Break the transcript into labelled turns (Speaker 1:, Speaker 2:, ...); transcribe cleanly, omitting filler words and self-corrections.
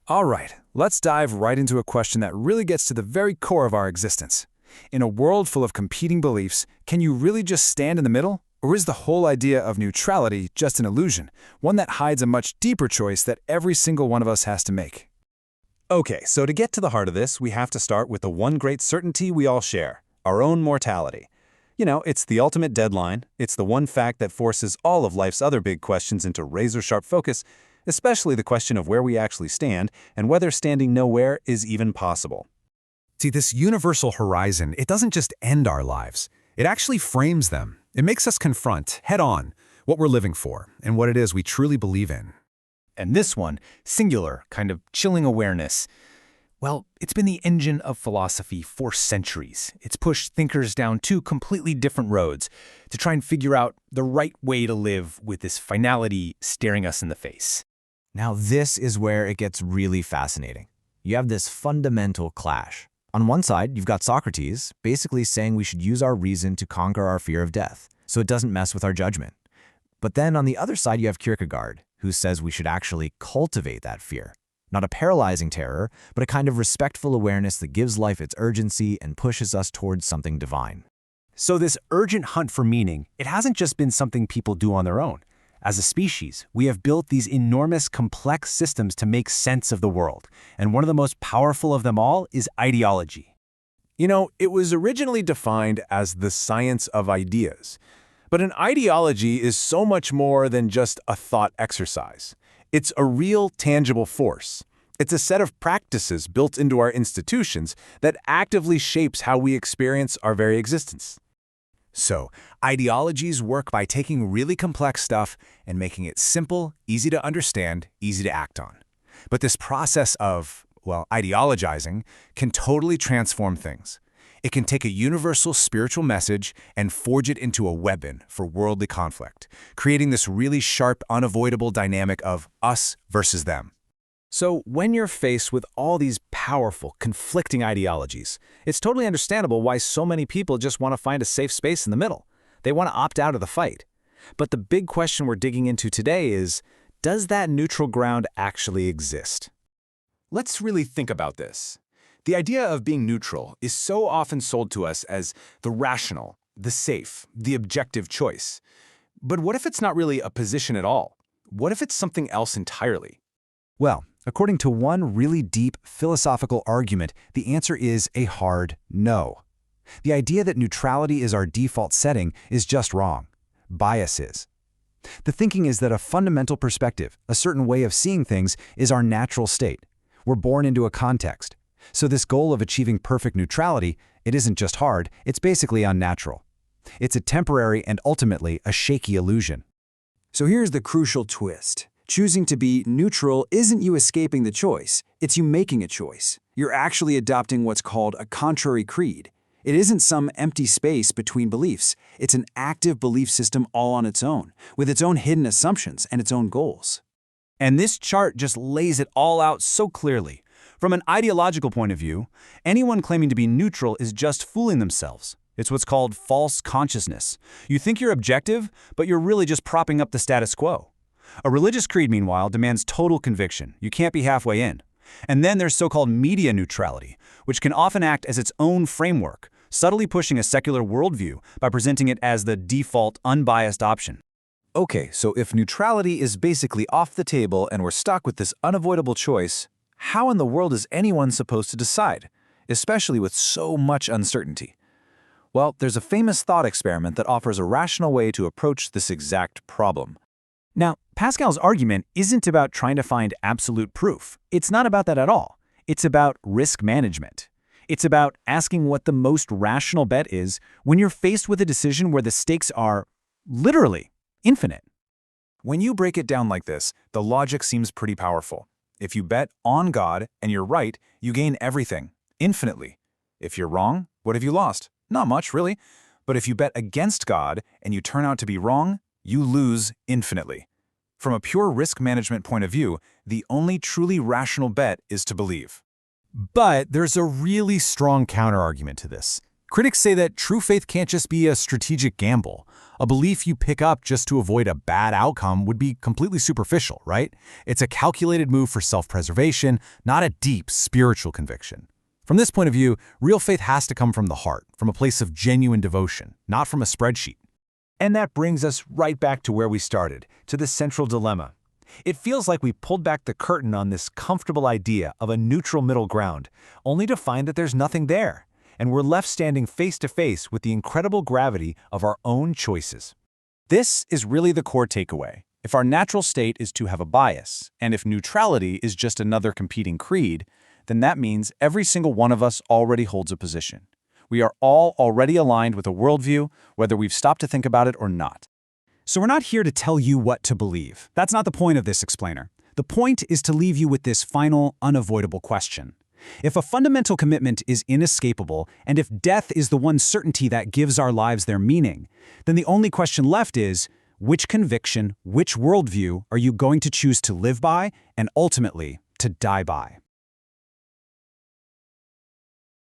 Speaker 1: All right, let's dive right into a question that really gets to the very core of our existence. In a world full of competing beliefs, can you really just stand in the middle? Or is the whole idea of neutrality just an illusion, one that hides a much deeper choice that every single one of us has to make?
Speaker 2: Okay, so to get to the heart of this, we have to start with the one great certainty we all share, our own mortality. It's the ultimate deadline. It's the one fact that forces all of life's other big questions into razor-sharp focus, especially the question of where we actually stand and whether standing nowhere is even possible.
Speaker 3: See, this universal horizon, it doesn't just end our lives. It actually frames them. It makes us confront, head-on, what we're living for and what it is we truly believe in.
Speaker 4: And this one, singular, kind of chilling awareness, well, it's been the engine of philosophy for centuries. It's pushed thinkers down two completely different roads to try and figure out the right way to live with this finality staring us in the face.
Speaker 5: Now this is where it gets really fascinating. You have this fundamental clash. On one side, you've got Socrates, basically saying we should use our reason to conquer our fear of death, so it doesn't mess with our judgment. But then on the other side, you have Kierkegaard, who says we should actually cultivate that fear. Not a paralyzing terror, but a kind of respectful awareness that gives life its urgency and pushes us towards something divine.
Speaker 2: So this urgent hunt for meaning, it hasn't just been something people do on their own. As a species, we have built these enormous, complex systems to make sense of the world, and one of the most powerful of them all is ideology. It was originally defined as the science of ideas. But an ideology is so much more than just a thought exercise. It's a real, tangible force. It's a set of practices built into our institutions that actively shapes how we experience our very existence.
Speaker 3: So, ideologies work by taking really complex stuff and making it simple, easy to understand, easy to act on. But this process of, ideologizing can totally transform things. It can take a universal spiritual message and forge it into a weapon for worldly conflict, creating this really sharp, unavoidable dynamic of us versus them.
Speaker 2: So when you're faced with all these powerful, conflicting ideologies, it's totally understandable why so many people just want to find a safe space in the middle. They want to opt out of the fight. But the big question we're digging into today is, does that neutral ground actually exist?
Speaker 1: Let's really think about this. The idea of being neutral is so often sold to us as the rational, the safe, the objective choice. But what if it's not really a position at all? What if it's something else entirely?
Speaker 3: Well, according to one really deep philosophical argument, the answer is a hard no. The idea that neutrality is our default setting is just wrong. Bias is. The thinking is that a fundamental perspective, a certain way of seeing things, is our natural state. We're born into a context. So this goal of achieving perfect neutrality, it isn't just hard, it's basically unnatural. It's a temporary and ultimately a shaky illusion.
Speaker 6: So here's the crucial twist. Choosing to be neutral isn't you escaping the choice, it's you making a choice. You're actually adopting what's called a contrary creed. It isn't some empty space between beliefs. It's an active belief system all on its own, with its own hidden assumptions and its own goals.
Speaker 2: And this chart just lays it all out so clearly. From an ideological point of view, anyone claiming to be neutral is just fooling themselves. It's what's called false consciousness. You think you're objective, but you're really just propping up the status quo. A religious creed, meanwhile, demands total conviction. You can't be halfway in. And then there's so-called media neutrality, which can often act as its own framework, subtly pushing a secular worldview by presenting it as the default, unbiased option.
Speaker 1: Okay, so if neutrality is basically off the table and we're stuck with this unavoidable choice, how in the world is anyone supposed to decide, especially with so much uncertainty? Well, there's a famous thought experiment that offers a rational way to approach this exact problem.
Speaker 2: Now, Pascal's argument isn't about trying to find absolute proof. It's not about that at all. It's about risk management. It's about asking what the most rational bet is when you're faced with a decision where the stakes are, literally, infinite.
Speaker 1: When you break it down like this, the logic seems pretty powerful. If you bet on God and you're right, you gain everything, infinitely. If you're wrong, what have you lost? Not much, really. But if you bet against God and you turn out to be wrong, you lose infinitely. From a pure risk management point of view, the only truly rational bet is to believe.
Speaker 3: But there's a really strong counterargument to this. Critics say that true faith can't just be a strategic gamble.
Speaker 2: A belief you pick up just to avoid a bad outcome would be completely superficial, right? It's a calculated move for self-preservation, not a deep spiritual conviction. From this point of view, real faith has to come from the heart, from a place of genuine devotion, not from a spreadsheet.
Speaker 3: And that brings us right back to where we started, to the central dilemma. It feels like we pulled back the curtain on this comfortable idea of a neutral middle ground, only to find that there's nothing there, and we're left standing face to face with the incredible gravity of our own choices.
Speaker 1: This is really the core takeaway. If our natural state is to have a bias, and if neutrality is just another competing creed, then that means every single one of us already holds a position. We are all already aligned with a worldview, whether we've stopped to think about it or not.
Speaker 3: So we're not here to tell you what to believe. That's not the point of this explainer. The point is to leave you with this final, unavoidable question. If a fundamental commitment is inescapable, and if death is the one certainty that gives our lives their meaning, then the only question left is, which conviction, which worldview are you going to choose to live by and ultimately to die by?